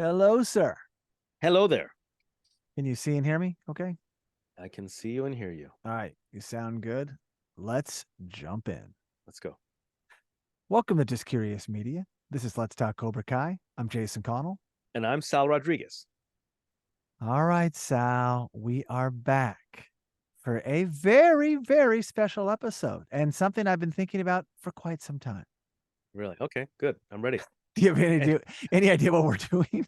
Hello, sir. Hello there. Can you see and hear me? Okay. I can see you and hear you. All right. You sound good. Let's jump in. Let's go. Welcome to Just Curious Media. This is Let's Talk Cobra Kai. I'm Jason Connell. And I'm Sal Rodriguez. All right, Sal. We are back for a very, very special episode and something I've been thinking about for quite some time. Really? Okay, good. I'm ready. Do you have any idea what we're doing?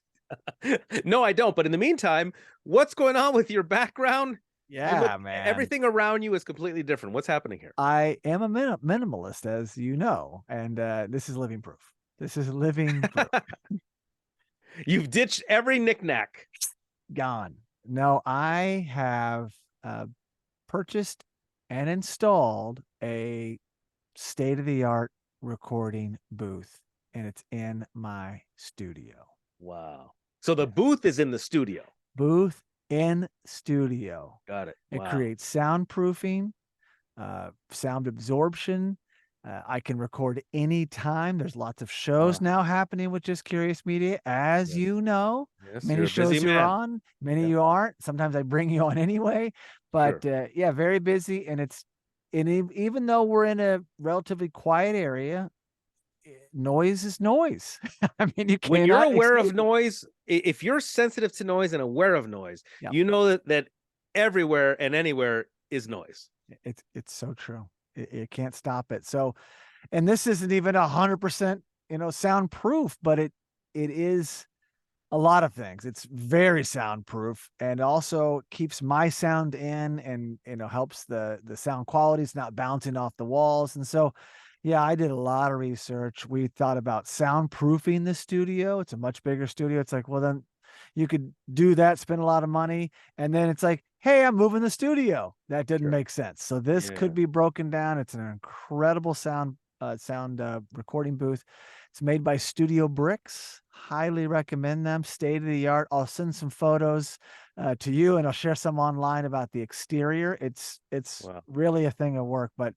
No, I don't. But in the meantime, what's going on with your background? Yeah, man. Everything around you is completely different. What's happening here? I am a minimalist, as you know, and this is living proof. This is living proof. You've ditched every knickknack. Gone. No, I have purchased and installed a state-of-the-art recording booth, and it's in my studio. Wow. So the booth is in the studio. Booth in studio. Got it. It Wow. creates soundproofing, sound absorption. I can record anytime. There's lots of shows now happening with Just Curious Media, as you know. Yes, Many you're a busy shows you're man. on, many you aren't. Sometimes I bring you on anyway. But yeah, very busy. And even though we're in a relatively quiet area, noise is noise. I mean, when you're aware of escape it. noise, if you're sensitive to noise and aware of noise, Yeah. you know that everywhere and anywhere is noise. It's so true. You can't stop it. So, and this isn't even 100%, soundproof, but it is a lot of things. It's very soundproof and also keeps my sound in and, helps the sound quality. It's not bouncing off the walls. And so, yeah, I did a lot of research. We thought about soundproofing the studio. It's a much bigger studio. It's like, well, then you could do that, spend a lot of money. And then it's like, hey, I'm moving the studio. That didn't make sense. So this could be broken down. It's an incredible sound recording booth. It's made by Studio Bricks. Highly recommend them. State of the art. I'll send some photos to you, and I'll share some online about the exterior. It's really a thing of work, but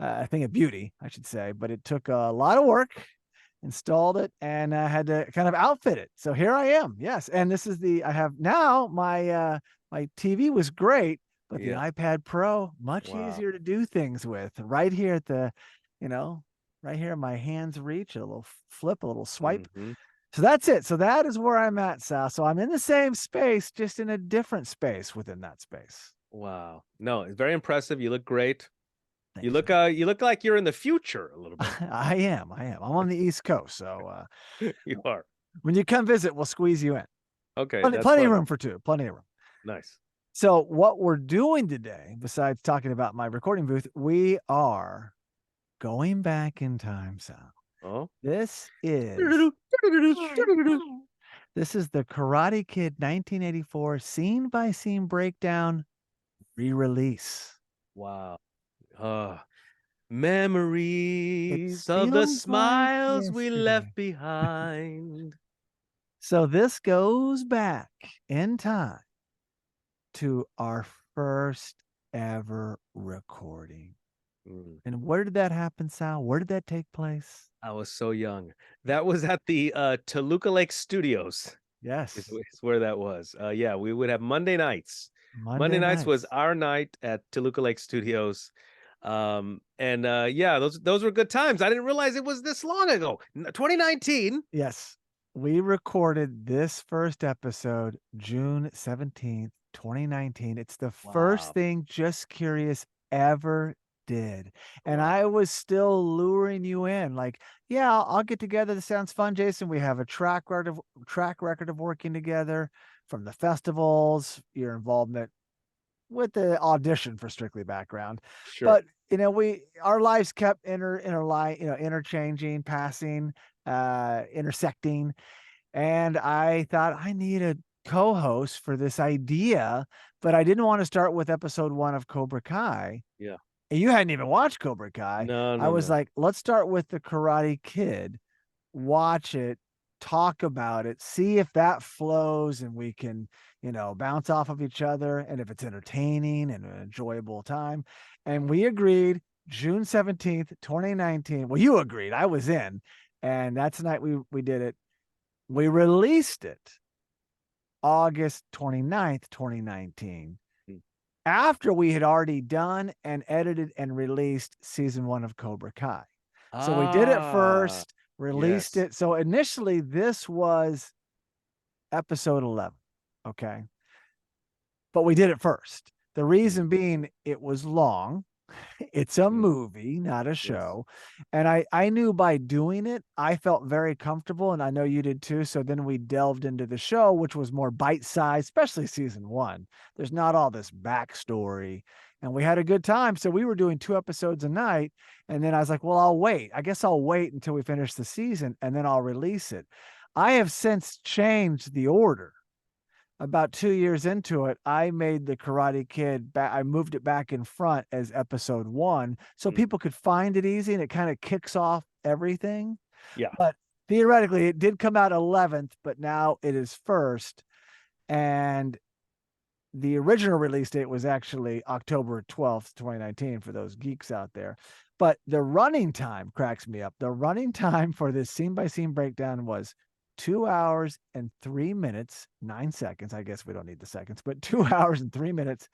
a thing of beauty, I should say. But it took a lot of work. Installed it, and I had to kind of outfit it. So here I am. Yes, and this is I have now my my TV was great, but the iPad Pro much easier to do things with. Right here at the, right here my hands reach, a little flip, a little swipe. So that's it. So that is where I'm at, Sal. So I'm in the same space, just in a different space within that space. Wow. No, it's very impressive. You look great. Thanks, you look like you're in the future a little bit. I am. I'm on the East Coast, so you are. When you come visit, we'll squeeze you in. Okay. Plenty of room for two. Plenty of room. Nice. So what we're doing today, besides talking about my recording booth, we are going back in time, Sal. Oh, this is the Karate Kid 1984 scene by scene breakdown re-release. Wow. Memories of the smiles we left behind. So this goes back in time to our first ever recording. And where did that happen, Sal? Where did that take place? I was so young. That was at the Toluca Lake Studios. Yes. Is where that was. Yeah, we would have Monday nights. Monday nights was our night at Toluca Lake Studios. Yeah, those were good times. I didn't realize it was this long ago. 2019. Yes. We recorded this first episode June 17th, 2019. It's the first thing Just Curious ever did. And I was still luring you in like, yeah, I'll get together. This sounds fun, Jason. We have a track record of working together from the festivals, your involvement with the audition for Strictly Background. Sure. But our lives kept interchanging, passing, intersecting. And I thought I need a co-host for this idea, but I didn't want to start with episode 1 of Cobra Kai. Yeah. And you hadn't even watched Cobra Kai. No. I was like, let's start with the Karate Kid, watch it, talk about it, see if that flows and we can, bounce off of each other and if it's entertaining and an enjoyable time. And we agreed June 17th, 2019. Well, you agreed. I was in. And that's the night we did it. We released it August 29th, 2019, after we had already done and edited and released season 1 of Cobra Kai. So we did it first, released it. So initially this was episode 11. Okay. But we did it first. The reason being it was long. It's a movie, not a show. And I knew by doing it, I felt very comfortable. And I know you did too. So then we delved into the show, which was more bite-sized, especially season 1. There's not all this backstory. And we had a good time. So we were doing 2 episodes a night. And then I was like, well, I'll wait. I guess I'll wait until we finish the season and then I'll release it. I have since changed the order. About 2 years into it, I made the Karate Kid back. I moved it back in front as episode 1 so people could find it easy, and it kind of kicks off everything. Yeah. But theoretically, it did come out 11th, but now it is first. And the original release date was actually October 12th, 2019 for those geeks out there. But the running time cracks me up. The running time for this scene-by-scene breakdown was 2 hours and 3 minutes, 9 seconds. I guess we don't need the seconds, but 2 hours and 3 minutes.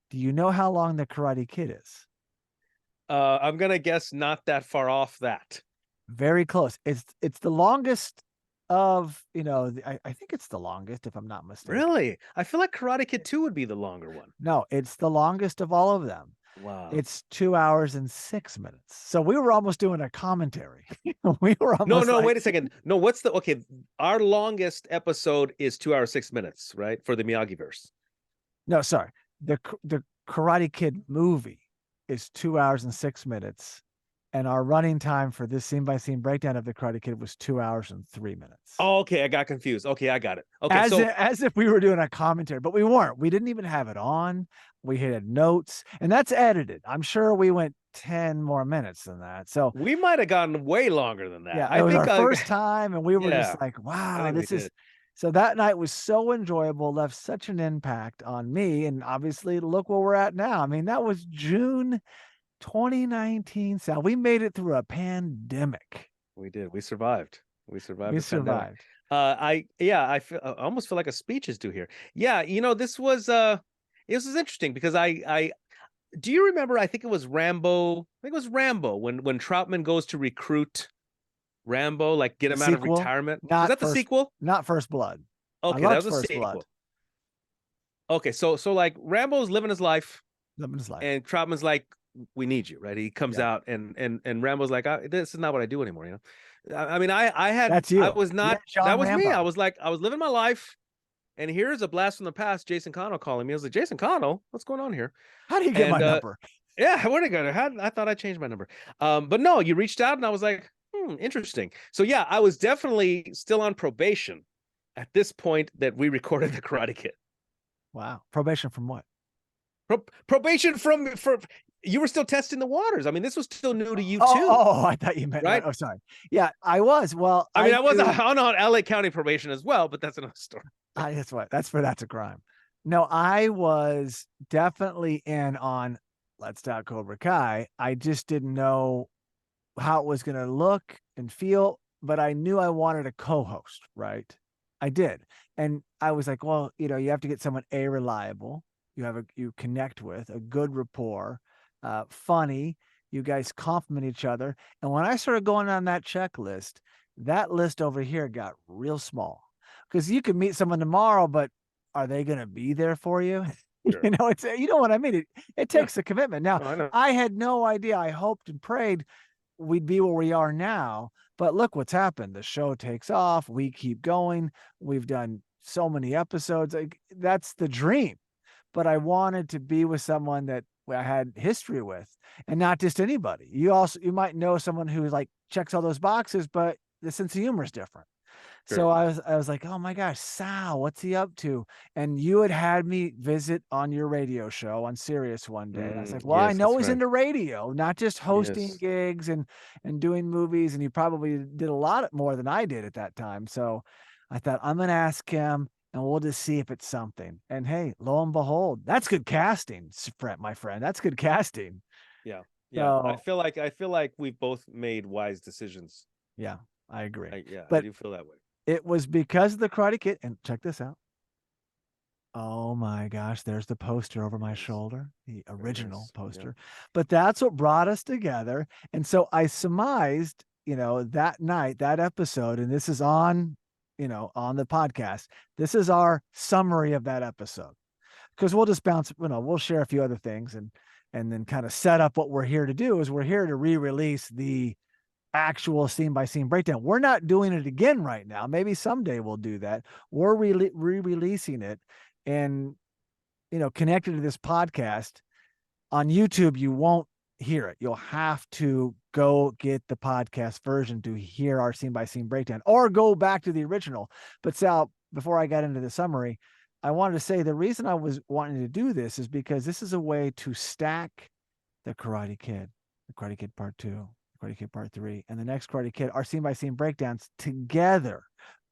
Do you know how long the Karate Kid is? I'm gonna guess not that far off that. Very close. It's the longest of, I think it's the longest, if I'm not mistaken. Really? I feel like Karate Kid 2 would be the longer one. No, it's the longest of all of them. Wow. It's 2 hours and 6 minutes. So we were almost doing a commentary. We were almost No, wait a second. No, our longest episode is 2 hours, 6 minutes, right? For the Miyagi verse. No, sorry. The Karate Kid movie is 2 hours and 6 minutes. And our running time for this scene-by-scene breakdown of the Karate Kid was 2 hours and 3 minutes. Oh, okay. I got confused. Okay, I got it. Okay, as if we were doing a commentary, but we weren't. We didn't even have it on. We had notes, and that's edited. I'm sure we went 10 more minutes than that. So we might have gotten way longer than that. Yeah, it was our first time, and we were just like, wow, this is... So that night was so enjoyable, left such an impact on me. And obviously, look where we're at now. I mean, that was June 2019, Sal. We made it through a pandemic. We did. We survived. We survived. I almost feel like a speech is due here. Yeah, this was interesting because I do you remember? I think it was Rambo. I think it was Rambo when Troutman goes to recruit Rambo, like get him out of retirement. Is that the sequel? Not First Blood. Okay, that was a sequel. Blood. Okay, so like Rambo's living his life, and Troutman's like, we need you, right? He comes out and Rambo's like, this is not what I do anymore, I mean, I had that's you. I was not that was Rambo. Me. I was like, I was living my life, and here's a blast from the past. Jason Connell calling me. I was like, Jason Connell, what's going on here? How do you get my number? Yeah, where'd it go? I thought I changed my number. But no, you reached out, and I was like, interesting. So yeah, I was definitely still on probation at this point that we recorded the Karate Kid. Wow, probation from what? Probation from you were still testing the waters. I mean, this was still new to you too. Oh, I thought you meant right. Oh, sorry. Yeah, I was. Well, I was on LA County probation as well, but that's another story. That's a crime. No, I was definitely in on Let's Talk Cobrakai. I just didn't know how it was going to look and feel, but I knew I wanted a co-host, right? I did. And I was like, well, you have to get someone reliable. You connect with a good rapport, funny. You guys compliment each other. And when I started going on that checklist, that list over here got real small, because you could meet someone tomorrow, but are they going to be there for you? Sure. It's, you know what I mean? It takes a commitment. Now, I had no idea. I hoped and prayed we'd be where we are now, but look what's happened. The show takes off. We keep going. We've done so many episodes. That's the dream. But I wanted to be with someone that I had history with, and not just anybody. You might know someone who like checks all those boxes, but the sense of humor is different. Sure. So I was like, oh my gosh, Sal, what's he up to? And you had me visit on your radio show on Sirius one day. And I was like, well, yes, I know he's into radio, not just hosting gigs and doing movies. And you probably did a lot more than I did at that time. So I thought, I'm going to ask him, and we'll just see if it's something. And hey, lo and behold, that's good casting, my friend. That's good casting. Yeah. Yeah. So, I feel like we've both made wise decisions. Yeah, I agree. I do feel that way. It was because of the Karate Kid. And check this out. Oh my gosh, there's the poster over my Nice. shoulder, the Very original nice. poster. Yeah. But that's what brought us together. And so I surmised, that night, that episode, and this is on, on the podcast. This is our summary of that episode. Because we'll just bounce, we'll share a few other things and then kind of set up what we're here to do is we're here to re-release the actual scene by scene breakdown. We're not doing it again right now. Maybe someday we'll do that. We're re-releasing it and connected to this podcast. On YouTube you won't hear it. You'll have to go get the podcast version to hear our scene by scene breakdown or go back to the original. But Sal, before I got into the summary, I wanted to say the reason I was wanting to do this is because this is a way to stack the Karate Kid Part 2, Karate Kid Part 3, and the next Karate Kid, our scene by scene breakdowns together.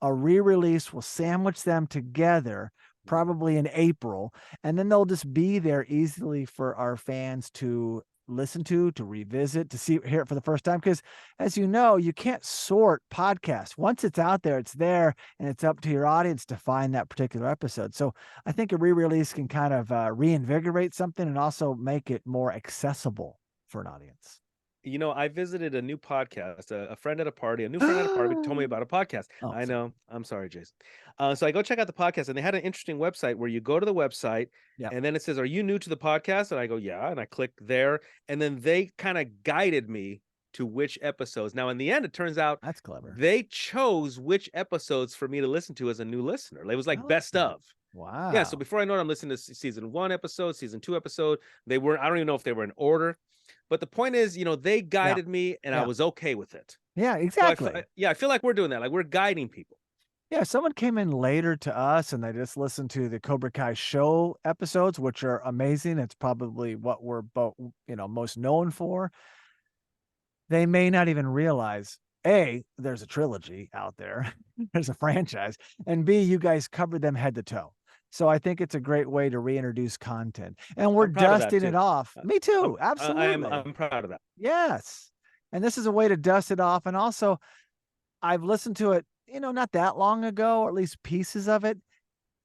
A re-release will sandwich them together probably in April, and then they'll just be there easily for our fans to listen to revisit, to hear it for the first time. Because as you know, you can't sort podcasts. Once it's out there, it's there, and it's up to your audience to find that particular episode. So I think a re-release can kind of reinvigorate something and also make it more accessible for an audience. I visited a new podcast, a friend at a party, a new friend at a party told me about a podcast. Oh, I sorry. know. I'm sorry, Jason. So I go check out the podcast, and they had an interesting website where you go to the website, Yep. and then it says, "Are you new to the podcast?" And I go, "Yeah." And I click there, and then they kind of guided me to which episodes. Now, in the end, it turns out That's clever. they chose which episodes for me to listen to as a new listener. It was like I like best that. of. Wow. Yeah. So before I know it, I'm listening to season 1 episode, season 2 episode. I don't even know if they were in order. But the point is, they guided me and I was okay with it. Yeah, So exactly. I feel like we're doing that. Like we're guiding people. Yeah, someone came in later to us and they just listened to the Cobra Kai show episodes, which are amazing. It's probably what we're both, most known for. They may not even realize, A, there's a trilogy out there, there's a franchise, and B, you guys covered them head to toe. So I think it's a great way to reintroduce content. And we're I'm proud of that dusting it too. off. Me too. I'm Absolutely. proud of that. Yes. And this is a way to dust it off. And also, I've listened to it, not that long ago, or at least pieces of it.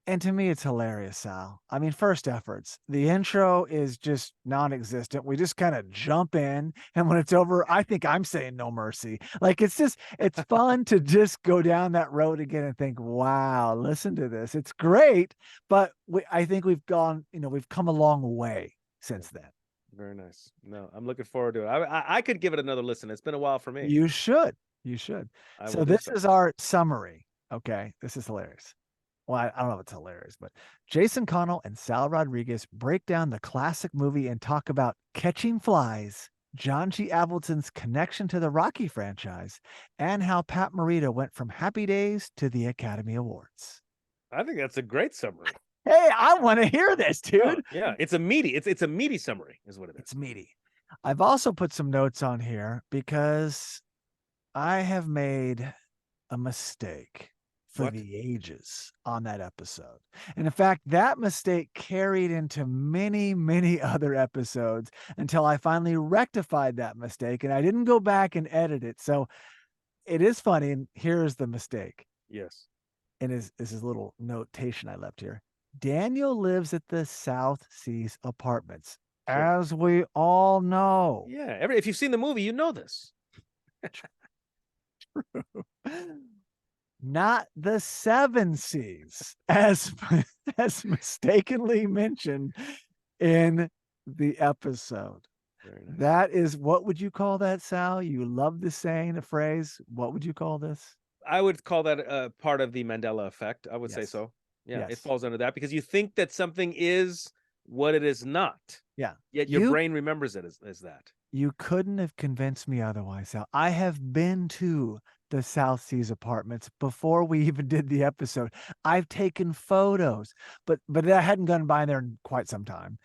And to me, it's hilarious, Sal. I mean, first efforts. The intro is just non-existent. We just kind of jump in, and when it's over, I think I'm saying no mercy. Like it's fun to just go down that road again and think, wow, listen to this. It's great, but I think we've come a long way since then. Very nice. No, I'm looking forward to it. I could give it another listen. It's been a while for me. You should. You should. I So will do this so. is our summary. Okay, this is hilarious. Well, I don't know if it's hilarious, but Jason Connell and Sal Rodriguez break down the classic movie and talk about Catching Flies, John G. Avildsen's connection to the Rocky franchise, and how Pat Morita went from Happy Days to the Academy Awards. I think that's a great summary. Hey, I want to hear this, dude. Oh, yeah, it's a meaty summary, is what it is. It's meaty. I've also put some notes on here because I have made a mistake for the ages on that episode. And in fact, that mistake carried into many, many other episodes until I finally rectified that mistake and I didn't go back and edit it. So it is funny. And here's the mistake. Yes. And this is a little notation I left here. Daniel lives at the South Seas Apartments, as we all know. Yeah. If you've seen the movie, you know this. True. Not the 7 Seas, as mistakenly mentioned in the episode. Nice. That is, what would you call that, Sal? You love the saying, the phrase. What would you call this? I would call that part of the Mandela effect. I would say so. Yeah, It falls under that because you think that something is what it is not. Yeah. Yet your brain remembers it as that. You couldn't have convinced me otherwise, Sal. I have been to the South Seas Apartments before we even did the episode. I've taken photos, but I hadn't gone by there in quite some time.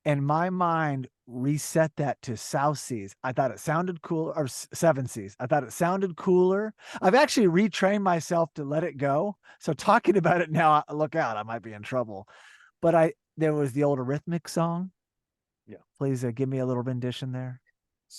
And my mind reset that to South Seas. I thought it sounded cool, or 7 Seas. I thought it sounded cooler. I've actually retrained myself to let it go. So talking about it now, look out, I might be in trouble. But there was the old Eurythmics song. Yeah. Please give me a little rendition there.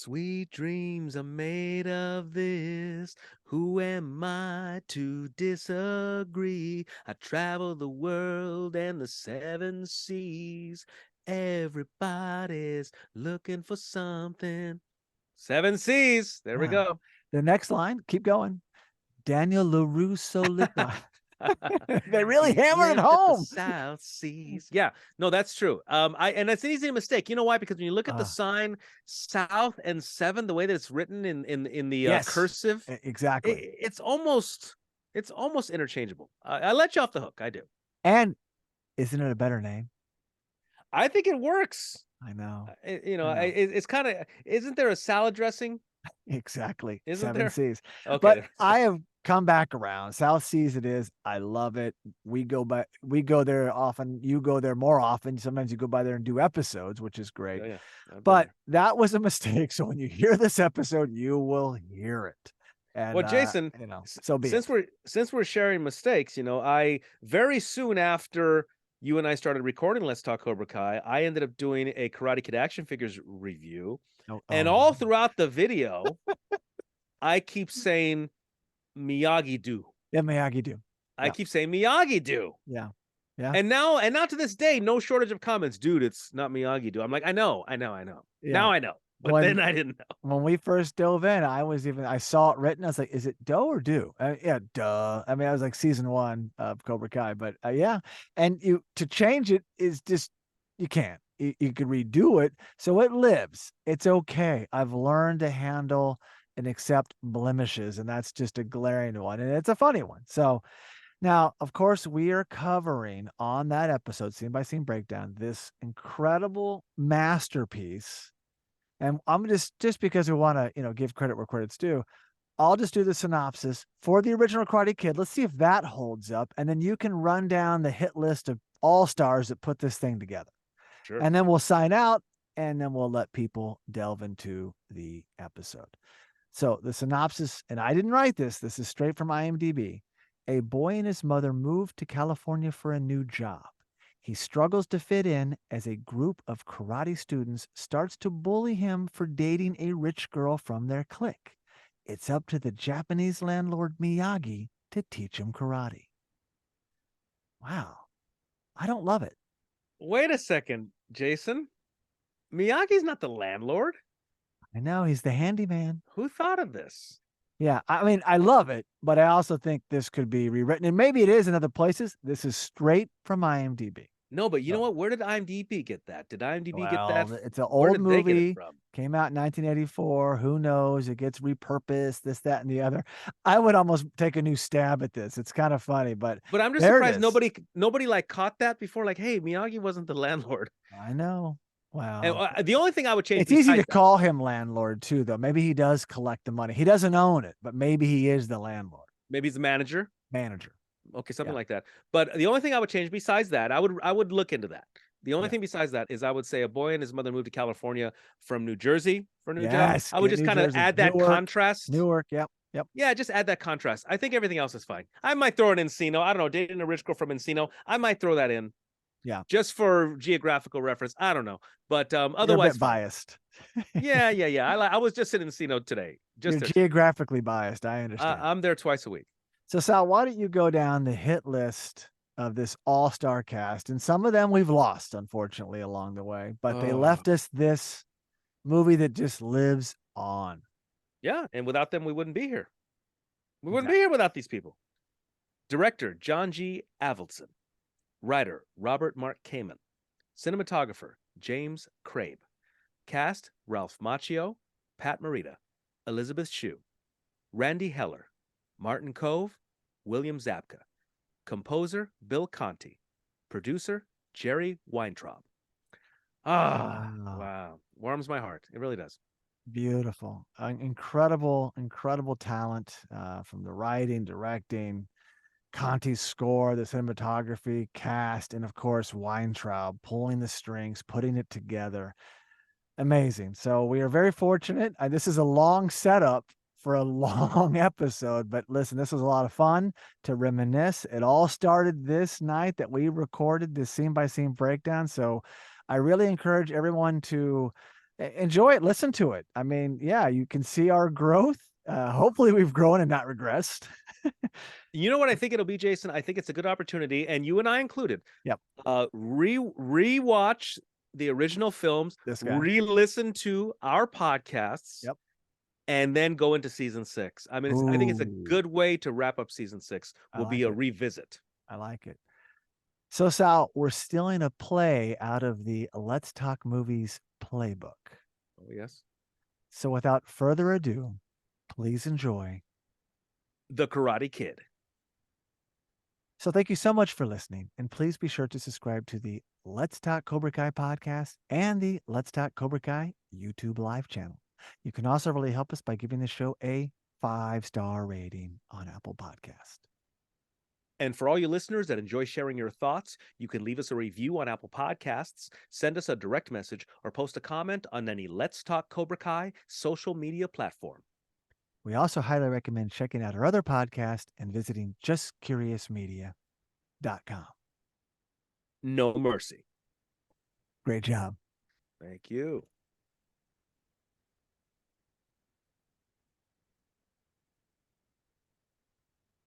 Sweet dreams are made of this. Who am I to disagree? I travel the world and the seven seas. Everybody's looking for something. Seven seas. There we Yeah. go. The next line, keep going. Daniellarusso lived on. They really He hammered it lived at the home. South Seas. Yeah, no, that's true. And it's an easy mistake. You know why? Because when you look at the Uh, sign South and Seven, the way that it's written in the yes, cursive, exactly. it's almost interchangeable. I let you off the hook. I do. And isn't it a better name? I think it works. I know. It's kind of. Isn't there a salad dressing? Exactly. Isn't Seven there? Seas. Okay. But I have come back around. South Seas it is. I love it. We go there often. You go there more often. Sometimes you go by there and do episodes, which is great. Oh yeah. I've been But there. that was a mistake. So when you hear this episode, you will hear it. And Well, Jason, so be it. since we're sharing mistakes, I very soon after you and I started recording Let's Talk Cobra Kai, I ended up doing a Karate Kid action figures review, Oh, and oh all no. throughout the video, I keep saying Miyagi do. Yeah, Miyagi do. I Yeah. keep saying Miyagi do. Yeah. Yeah. And now to this day, no shortage of comments, dude. It's not Miyagi do. I'm like, I know. Yeah. Now I know, but When then I didn't know. when we first dove in, I saw it written. I was like, is it dough or do? Yeah, duh. I mean, I was like season 1 of Cobra Kai, but yeah. And to change it is just, you can't. You could redo it. So it lives. It's okay. I've learned to handle and accept blemishes, and that's just a glaring one. And it's a funny one. So now, of course, we are covering on that episode, scene by scene breakdown, this incredible masterpiece. And I'm just because we want to, give credit where credit's due, I'll just do the synopsis for the original Karate Kid. Let's see if that holds up. And then you can run down the hit list of all stars that put this thing together. Sure. And then we'll sign out and then we'll let people delve into the episode. So the synopsis, and I didn't write this is straight from IMDb. A boy and his mother moved to California for a new job. He struggles to fit in as a group of karate students starts to bully him for dating a rich girl from their clique. It's up to the Japanese landlord Miyagi to teach him karate. Wow. I don't love it. Wait a second, Jason. Miyagi's not the landlord. I know he's the handyman. Who thought of this? Yeah, I mean, I love it, but I also think this could be rewritten, and maybe it is in other places. This is straight from IMDb. No, but you know So, what? Where did IMDb get that? Did IMDb get that? well, it's an Where old did they get it movie, from? came out in 1984. Who knows? It gets repurposed, this, that, and the other. I would almost take a new stab at this. It's kind of funny, but But I'm just there it surprised is. nobody like caught that before. Like, hey, Miyagi wasn't the landlord. I know. And Wow. the only thing I would change It's easy to besides that, call him landlord too, though. Maybe he does collect the money. He doesn't own it, but maybe he is the landlord, maybe he's the manager. manager. Okay, something Yeah. like that. But the only thing I would change besides that, I would look into that. The only Yeah. thing besides that is I would say a boy and his mother moved to California from New Jersey for a new job. Yes, I would get just New kind of Jersey. add that Newark. contrast. Newark. Yep. Yep. Yeah, just add that contrast. I think everything else is fine. I might throw an Encino. I don't know, dating a rich girl from Encino. I might throw that in. Yeah. Just for geographical reference. I don't know. But You're otherwise a bit biased. Yeah. I was just in Encino today. You're Just geographically biased. I understand. I'm there twice a week. So, Sal, why don't you go down the hit list of this all-star cast? And some of them we've lost, unfortunately, along the way, but they left us this movie that just lives on. Yeah, and without them, we wouldn't be here. We wouldn't be here without these people. Director John G. Avildsen. Writer Robert Mark Kamen. Cinematographer James Crabe. Cast Ralphmacchio, Pat Morita, Elizabeth Shue, Randy Heller, martinkove, williamzabka. Composer Bill Conti. Producer Jerry Weintraub. Wow. Warms my heart. It really does. Beautiful. Incredible, incredible talent from the writing, directing, Conti's score, the cinematography, cast, and of course, Weintraub pulling the strings, putting it together. Amazing. So we are very fortunate. This is a long setup for a long episode, but listen, this was a lot of fun to reminisce. It all started this night that we recorded this scene by scene breakdown. So I really encourage everyone to Enjoy it. Listen to it. I mean, yeah, you can see our growth. Hopefully we've grown and not regressed. You know what I think it'll be, Jason? I think it's a good opportunity, and you and I included. Yep. Rewatch the original films, This guy. re-listen to our podcasts, Yep. and then go into season 6. I mean, I think it's a Ooh, good way to wrap up season 6. I Will like be a it. revisit. I like it. So, Sal, we're stealing a play out of the Let's Talk Movies playbook. Oh, yes. So, without further ado, please enjoy. The Karate Kid. So, thank you so much for listening. And please be sure to subscribe to the Let's Talk Cobra Kai podcast and the Let's Talk Cobra Kai YouTube live channel. You can also really help us by giving the show a 5-star rating on Apple Podcast. And for all you listeners that enjoy sharing your thoughts, you can leave us a review on Apple Podcasts, send us a direct message, or post a comment on any Let's Talk Cobra Kai social media platform. We also highly recommend checking out our other podcast and visiting justcuriousmedia.com. No mercy. Great job. Thank you.